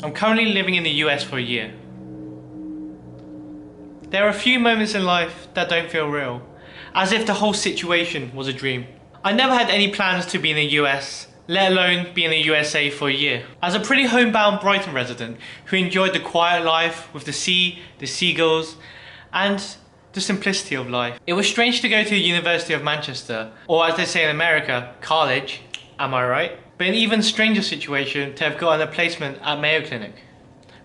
I'm currently living in the US for a year. There are a few moments in life that don't feel real, as if the whole situation was a dream. I never had any plans to be in the US, let alone be in the USA for a year. As a pretty homebound Brighton resident who enjoyed the quiet life with the sea, the seagulls, and the simplicity of life, it was strange to go to the University of Manchester, or as they say in America, college, am I right? But an even stranger situation to have gotten a placement at Mayo Clinic.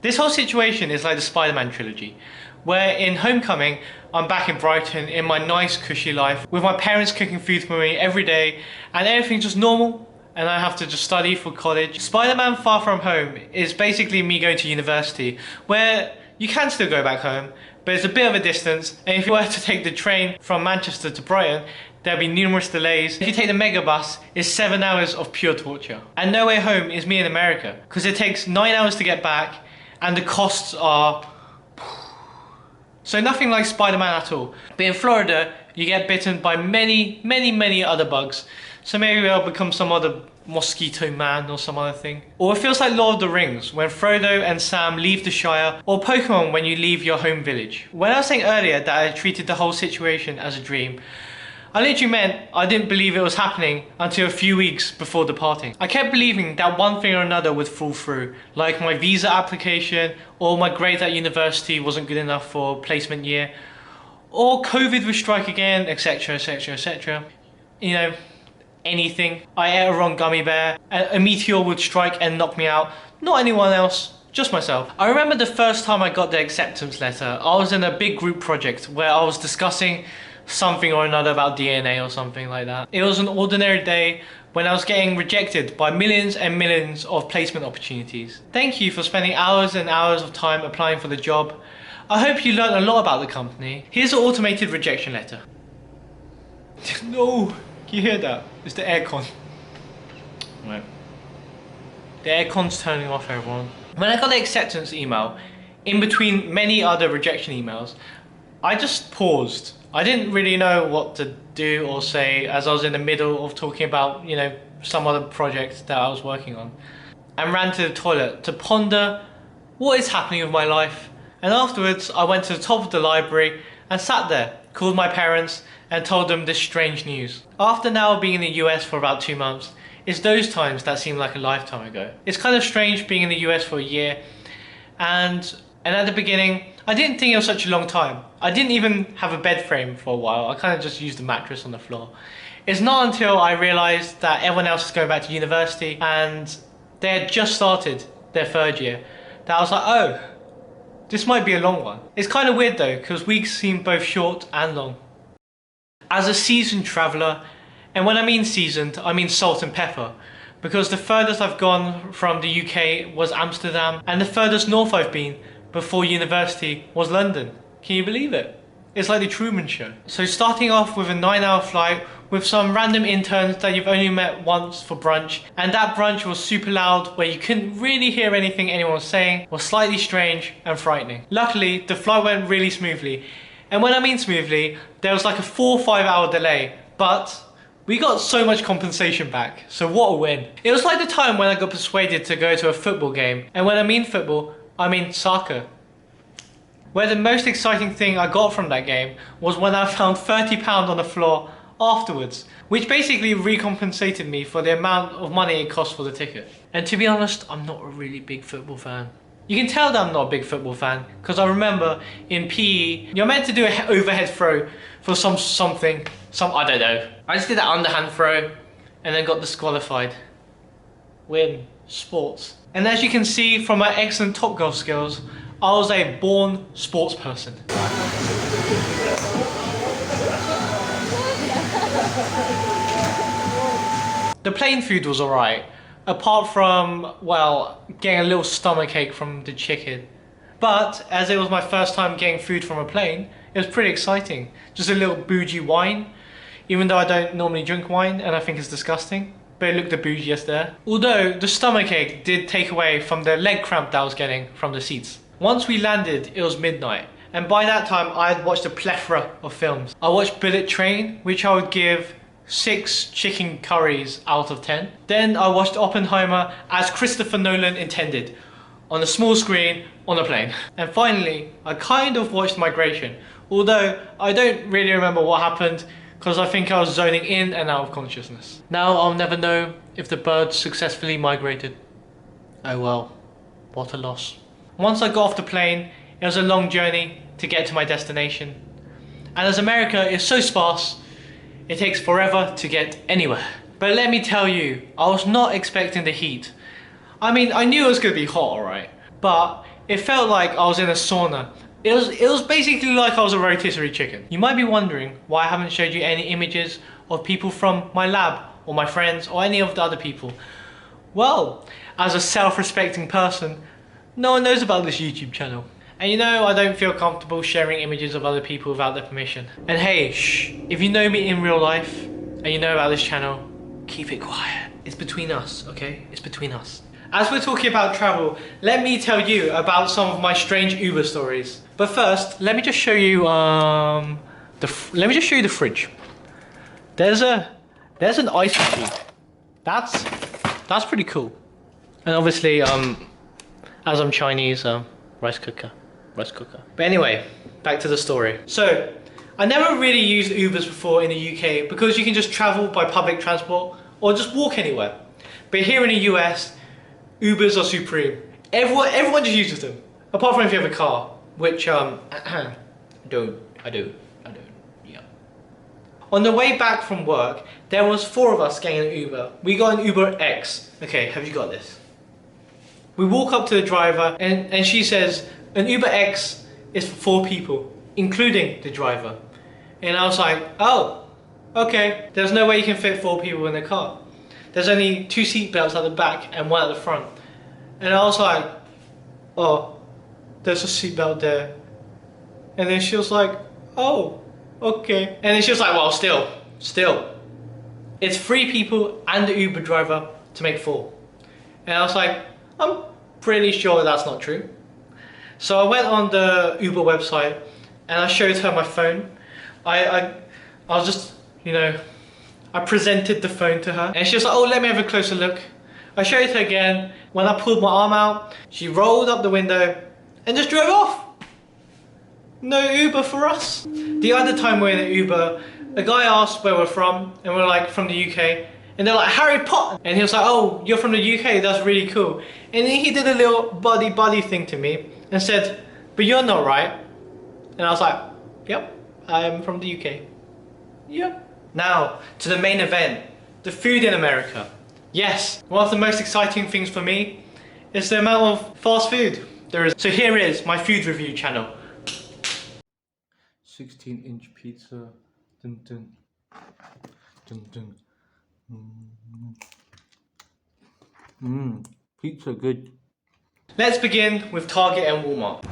This whole situation is like the Spider-Man trilogy, where in Homecoming, I'm back in Brighton in my nice cushy life with my parents cooking food for me every day and everything's just normal and I have to just study for college. Spider-Man Far From Home is basically me going to university where you can still go back home, but it's a bit of a distance, and if you were to take the train from Manchester to Brighton, there'll be numerous delays. If you take the mega bus, it's 7 hours of pure torture. And No Way Home is me in America, because it takes 9 hours to get back and the costs are... So nothing like Spider-Man at all. But in Florida, you get bitten by many other bugs. So maybe I'll become some other mosquito man or some other thing. Or it feels like Lord of the Rings, when Frodo and Sam leave the Shire, or Pokemon when you leave your home village. When I was saying earlier that I treated the whole situation as a dream, I literally meant I didn't believe it was happening until a few weeks before departing. I kept believing that one thing or another would fall through, like my visa application, or my grades at university wasn't good enough for placement year, or COVID would strike again, etc, etc, etc. You know, anything. I ate a wrong gummy bear, a meteor would strike and knock me out. Not anyone else, just myself. I remember the first time I got the acceptance letter, I was in a big group project where I was discussing something or another about DNA or something like that. It was an ordinary day when I was getting rejected by millions and millions of placement opportunities. Thank you for spending hours and hours of time applying for the job. I hope you learned a lot about the company. Here's an automated rejection letter. No, can you hear that? It's the aircon. Right. The aircon's turning off, everyone. When I got the acceptance email, in between many other rejection emails, I just paused. I didn't really know what to do or say as I was in the middle of talking about, you know, some other project that I was working on, and ran to the toilet to ponder what is happening with my life. And afterwards I went to the top of the library and sat there, called my parents and told them this strange news. After now being in the US for about 2 months, it's those times that seem like a lifetime ago. It's kind of strange being in the US for a year, and at the beginning I didn't think it was such a long time. I didn't even have a bed frame for a while. I kind of just used a mattress on the floor. It's not until I realised that everyone else is going back to university and they had just started their 3rd year that I was like, oh, this might be a long one. It's kind of weird though, because weeks seem both short and long. As a seasoned traveller, and when I mean seasoned, I mean salt and pepper, because the furthest I've gone from the UK was Amsterdam, and the furthest north I've been before university was London. Can you believe it? It's like the Truman Show. So starting off with a 9-hour flight with some random interns that you've only met once for brunch, and that brunch was super loud where you couldn't really hear anything anyone was saying, was slightly strange and frightening. Luckily, the flight went really smoothly, and when I mean smoothly, there was like a 4 or 5 hour delay, but we got so much compensation back, so what a win. It was like the time when I got persuaded to go to a football game, and when I mean football, I mean soccer. Where the most exciting thing I got from that game was when I found £30 on the floor afterwards, which basically recompensated me for the amount of money it cost for the ticket. And to be honest, I'm not a really big football fan. You can tell that I'm not a big football fan, because I remember in PE, you're meant to do an overhead throw for something, I don't know. I just did that underhand throw and then got disqualified. Win. Sports. And as you can see from my excellent top golf skills, I was a born sports person. The plain food was alright, apart from, well, getting a little stomachache from the chicken. But as it was my first time getting food from a plane, it was pretty exciting. Just a little bougie wine, even though I don't normally drink wine and I think it's disgusting. But it looked the bougiest there. Although the stomachache did take away from the leg cramp that I was getting from the seats. Once we landed, it was midnight, and by that time I had watched a plethora of films. I watched Bullet Train, which I would give 6 chicken curries out of 10. Then I watched Oppenheimer as Christopher Nolan intended. on a small screen on a plane. And finally, I kind of watched the migration, although I don't really remember what happened because I think I was zoning in and out of consciousness. Now I'll never know if the birds successfully migrated. Oh well, what a loss. Once I got off the plane, it was a long journey to get to my destination. And as America is so sparse, it takes forever to get anywhere. But let me tell you, I was not expecting the heat. I mean, I knew it was going to be hot, alright, but it felt like I was in a sauna. It was basically like I was a rotisserie chicken. You might be wondering why I haven't showed you any images of people from my lab, or my friends, or any of the other people. Well, as a self-respecting person, no one knows about this YouTube channel. And you know, I don't feel comfortable sharing images of other people without their permission. And hey, shh, if you know me in real life, and you know about this channel, keep it quiet. It's between us, okay? It's between us. As we're talking about travel, let me tell you about some of my strange Uber stories. But first, let me just show you the fridge. There's an ice machine. That's pretty cool. And obviously, as I'm Chinese, rice cooker. But anyway, back to the story. So, I never really used Ubers before in the UK because you can just travel by public transport or just walk anywhere. But here in the US, Ubers are supreme. Everyone just uses them. Apart from if you have a car, which I do, yeah. On the way back from work, there was 4 of us getting an Uber. We got an Uber X. Okay, have you got this? We walk up to the driver and she says, an Uber X is for 4 people, including the driver. And I was like, oh, okay. There's no way you can fit 4 people in the car. There's only 2 seat belts at the back and 1 at the front. And I was like, oh, there's a seat belt there. And then she was like, oh, okay. And then she was like, well, still. It's 3 people and the Uber driver to make 4. And I was like, I'm pretty sure that's not true. So I went on the Uber website and I showed her my phone. I was just, you know, I presented the phone to her and she was like, oh, let me have a closer look. I showed her again. When I pulled my arm out, she rolled up the window and just drove off. No Uber for us. The other time we were in an Uber, a guy asked where we're from and we're like, from the UK. And they're like, Harry Potter. And he was like, oh, you're from the UK, that's really cool. And then he did a little buddy thing to me and said, but you're not, right? And I was like, yep, I'm from the UK. Yep. Now, to the main event, the food in America. Yes, one of the most exciting things for me is the amount of fast food there is. So here is my food review channel. 16-inch pizza. Dun, dun. Dun, dun. Pizza good. Let's begin with Target and Walmart.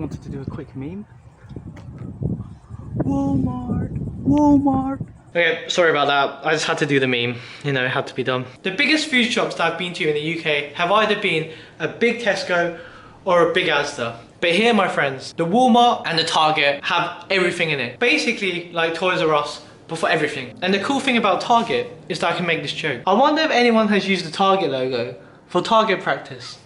wanted to do a quick meme. Walmart. Okay, sorry about that. I just had to do the meme. You know, it had to be done. The biggest food shops that I've been to in the UK have either been a big Tesco or a big Asda. But here, my friends, the Walmart and the Target have everything in it. Basically, like Toys R Us, but for everything. And the cool thing about Target is that I can make this joke. I wonder if anyone has used the Target logo for target practice.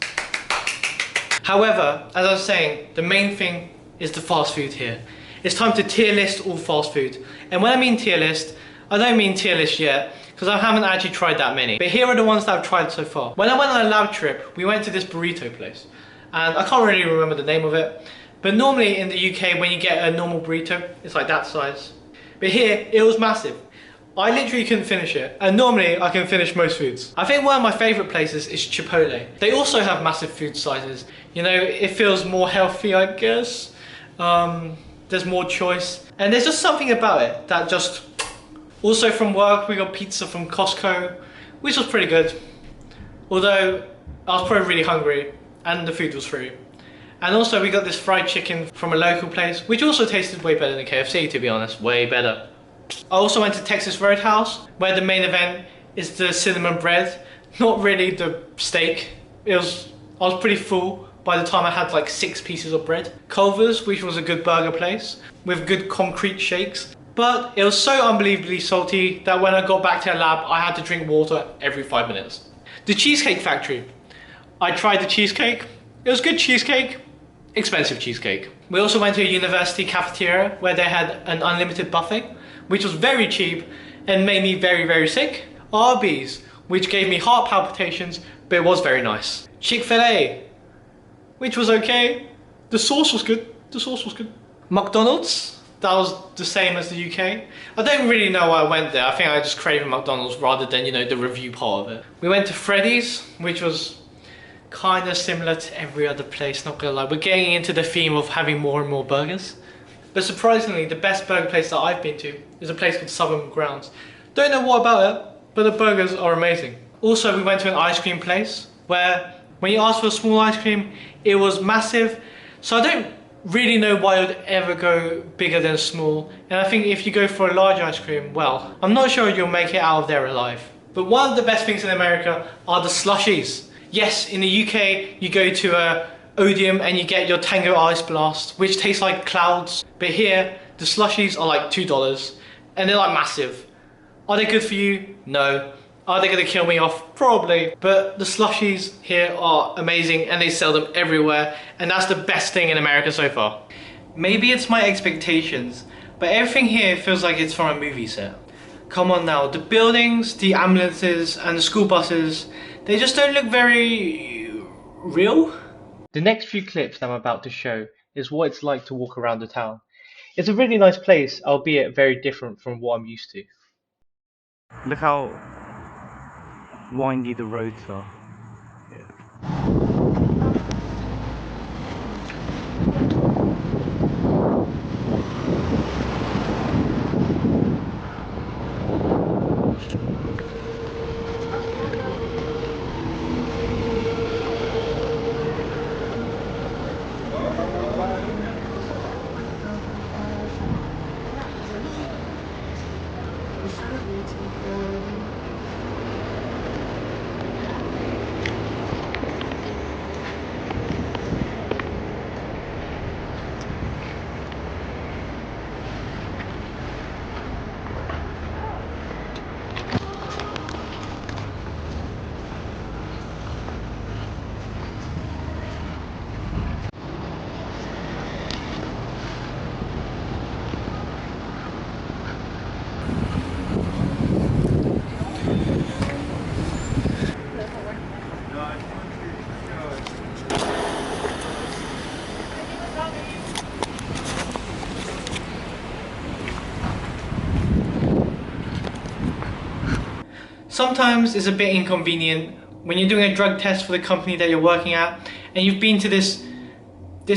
However, as I was saying, the main thing is the fast food here. It's time to tier list all fast food. And when I mean tier list, I don't mean tier list yet, because I haven't actually tried that many. But here are the ones that I've tried so far. When I went on a lab trip, we went to this burrito place. And I can't really remember the name of it. But normally in the UK, when you get a normal burrito, it's like that size. But here, it was massive. I literally couldn't finish it. And normally, I can finish most foods. I think one of my favorite places is Chipotle. They also have massive food sizes. You know, it feels more healthy, I guess. There's more choice. And there's just something about it that just... Also from work, we got pizza from Costco, which was pretty good. Although, I was probably really hungry and the food was free. And also we got this fried chicken from a local place, which also tasted way better than KFC, to be honest, way better. I also went to Texas Roadhouse, where the main event is the cinnamon bread, not really the steak. I was pretty full by the time I had like 6 pieces of bread. Culver's, which was a good burger place, with good concrete shakes. But it was so unbelievably salty that when I got back to the lab, I had to drink water every 5 minutes. The Cheesecake Factory. I tried the cheesecake. It was good cheesecake, expensive cheesecake. We also went to a university cafeteria where they had an unlimited buffet, which was very cheap and made me very, very sick. Arby's, which gave me heart palpitations, but it was very nice. Chick-fil-A, which was okay. The sauce was good. The sauce was good. McDonald's, that was the same as the UK. I don't really know why I went there. I think I just craved McDonald's rather than, you know, the review part of it. We went to Freddy's, which was kind of similar to every other place, not gonna lie. We're getting into the theme of having more and more burgers. But surprisingly, the best burger place that I've been to is a place called Southern Grounds. Don't know what about it, but the burgers are amazing. Also, we went to an ice cream place where when you ask for a small ice cream, it was massive. So I don't really know why I would ever go bigger than small. And I think if you go for a large ice cream, well, I'm not sure you'll make it out of there alive. But one of the best things in America are the slushies. Yes, in the UK, you go to a Odeum and you get your Tango Ice Blast, which tastes like clouds. But here, the slushies are like $2 and they're like massive. Are they good for you? No. Are they gonna kill me off? Probably. But the slushies here are amazing and they sell them everywhere, and that's the best thing in America so far. Maybe it's my expectations, but everything here feels like it's from a movie set. Come on now, the buildings, the ambulances and the school buses, they just don't look very real. The next few clips that I'm about to show is what it's like to walk around the town. It's a really nice place, albeit very different from what I'm used to. Look how windy the roads are. Sometimes it's a bit inconvenient when you're doing a drug test for the company that you're working at and you've been to this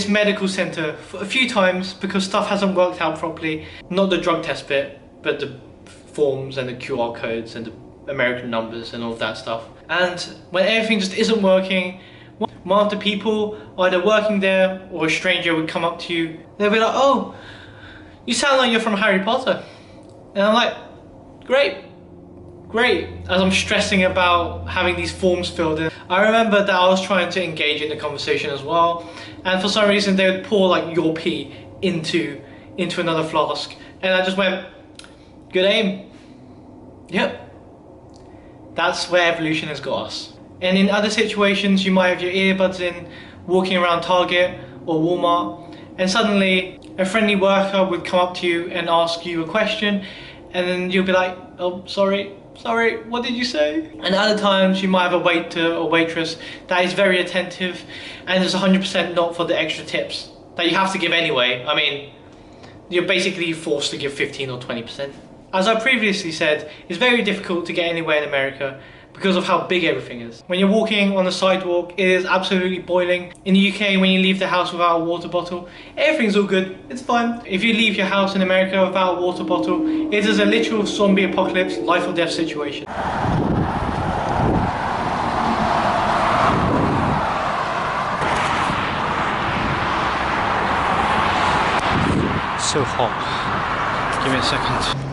medical center for a few times because stuff hasn't worked out properly. Not the drug test bit, but the forms and the QR codes and the American numbers and all of that stuff. And when everything just isn't working, one of the people either working there or a stranger would come up to you. They'll be like, "Oh, you sound like you're from Harry Potter." And I'm like, great. As I'm stressing about having these forms filled in, I remember that I was trying to engage in the conversation as well, and for some reason they would pour like your pee into another flask, and I just went, good aim. Yep, that's where evolution has got us. And in other situations, you might have your earbuds in, walking around Target or Walmart, and suddenly a friendly worker would come up to you and ask you a question, and then you'll be like, "Oh, sorry, what did you say?" And other times you might have a waiter or waitress that is very attentive and is 100% not for the extra tips that you have to give anyway. I mean, you're basically forced to give 15 or 20%. As I previously said, it's very difficult to get anywhere in America because of how big everything is. When you're walking on the sidewalk, it is absolutely boiling. In the UK, when you leave the house without a water bottle, everything's all good, it's fine. If you leave your house in America without a water bottle, it is a literal zombie apocalypse, life or death situation. So hot. Give me a second.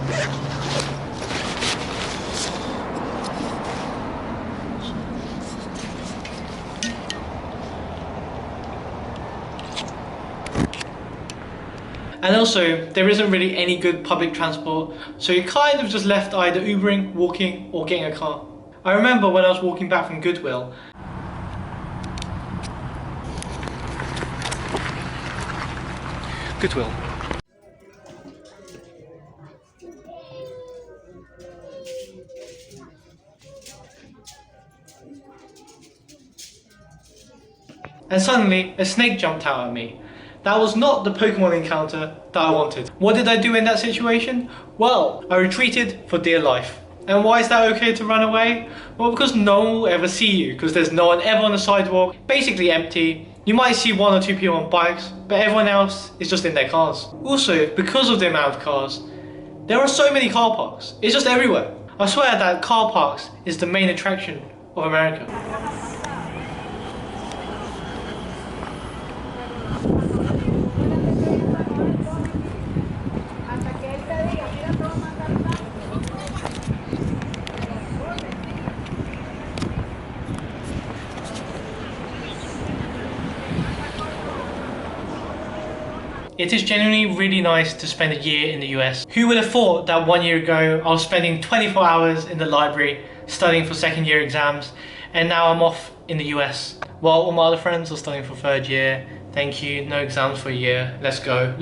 And also, there isn't really any good public transport, so you're kind of just left either Ubering, walking, or getting a car. I remember when I was walking back from Goodwill, and suddenly a snake jumped out at me. That was not the Pokemon encounter that I wanted. What did I do in that situation? Well, I retreated for dear life. And why is that okay to run away? Well, because no one will ever see you, because there's no one ever on the sidewalk, basically empty. You might see one or two people on bikes, but everyone else is just in their cars. Also, because of the amount of cars, there are so many car parks. It's just everywhere. I swear that car parks is the main attraction of America. It is genuinely really nice to spend a year in the US. Who would have thought that 1 year ago I was spending 24 hours in the library studying for second year exams, and now I'm off in the US while all my other friends are studying for third year. Thank you, no exams for a year. Let's go.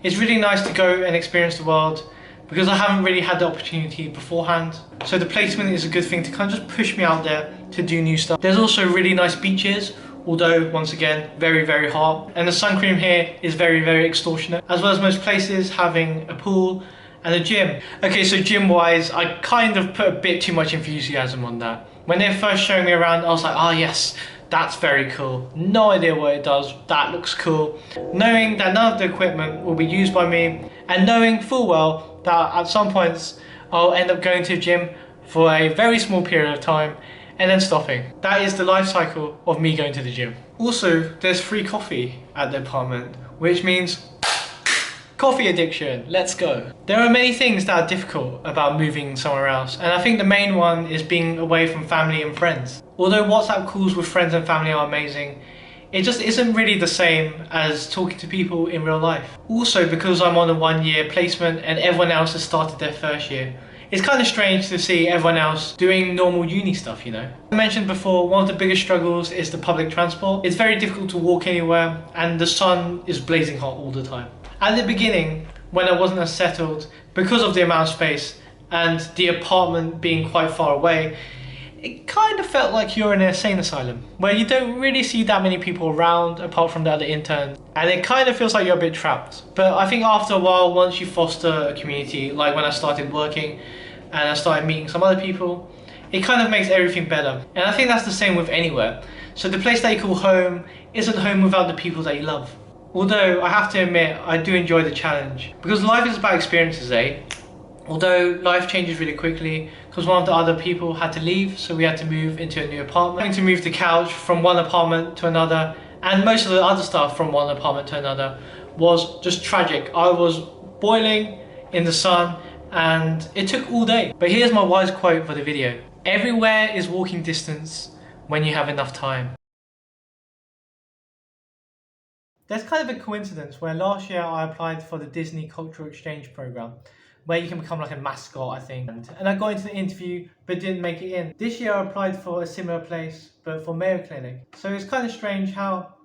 It's really nice to go and experience the world because I haven't really had the opportunity beforehand. So the placement is a good thing to kind of just push me out there to do new stuff. There's also really nice beaches, although once again very, very hot, and the sun cream here is very, very extortionate, as well as most places having a pool and a gym. Okay, so gym wise, I kind of put a bit too much enthusiasm on that. When they first showed me around, I was like, oh yes, that's very cool. No idea what it does, that looks cool. Knowing that none of the equipment will be used by me, and knowing full well that at some points I'll end up going to a gym for a very small period of time and then stopping. That is the life cycle of me going to the gym. Also, there's free coffee at the apartment, which means coffee addiction, let's go. There are many things that are difficult about moving somewhere else, and I think the main one is being away from family and friends. Although WhatsApp calls with friends and family are amazing, it just isn't really the same as talking to people in real life. Also, because I'm on a 1 year placement and everyone else has started their first year, it's kind of strange to see everyone else doing normal uni stuff, you know? I mentioned before, one of the biggest struggles is the public transport. It's very difficult to walk anywhere and the sun is blazing hot all the time. At the beginning, when I wasn't as settled, because of the amount of space and the apartment being quite far away, it kind of felt like you're in an insane asylum, where you don't really see that many people around apart from the other interns, and it kind of feels like you're a bit trapped. But I think after a while, once you foster a community, like when I started working and I started meeting some other people, it kind of makes everything better. And I think that's the same with anywhere. So the place that you call home isn't home without the people that you love. Although I have to admit, I do enjoy the challenge, because life is about experiences, eh? Although life changes really quickly, because one of the other people had to leave, so we had to move into a new apartment. Having to move the couch from one apartment to another, and most of the other stuff from one apartment to another, was just tragic. I was boiling in the sun and it took all day. But here's my wise quote for the video. Everywhere is walking distance when you have enough time. There's kind of a coincidence where last year I applied for the Disney Cultural Exchange Program, where you can become like a mascot, I think. And I got into the interview but didn't make it in. This year I applied for a similar place, but for Mayo Clinic. So it's kind of strange how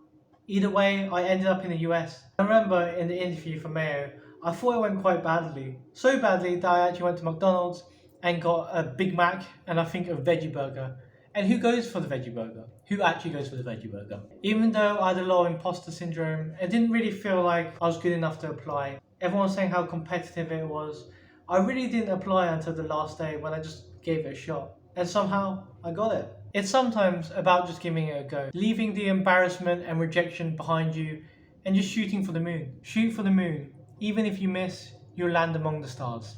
either way I ended up in the US. I remember in the interview for Mayo, I thought it went quite badly. So badly that I actually went to McDonald's and got a Big Mac and I think a veggie burger. And who goes for the veggie burger? Who actually goes for the veggie burger? Even though I had a lot of imposter syndrome, it didn't really feel like I was good enough to apply. Everyone was saying how competitive it was. I really didn't apply until the last day when I just gave it a shot. And somehow I got it. It's sometimes about just giving it a go. Leaving the embarrassment and rejection behind you and just shooting for the moon. Shoot for the moon. Even if you miss, you'll land among the stars.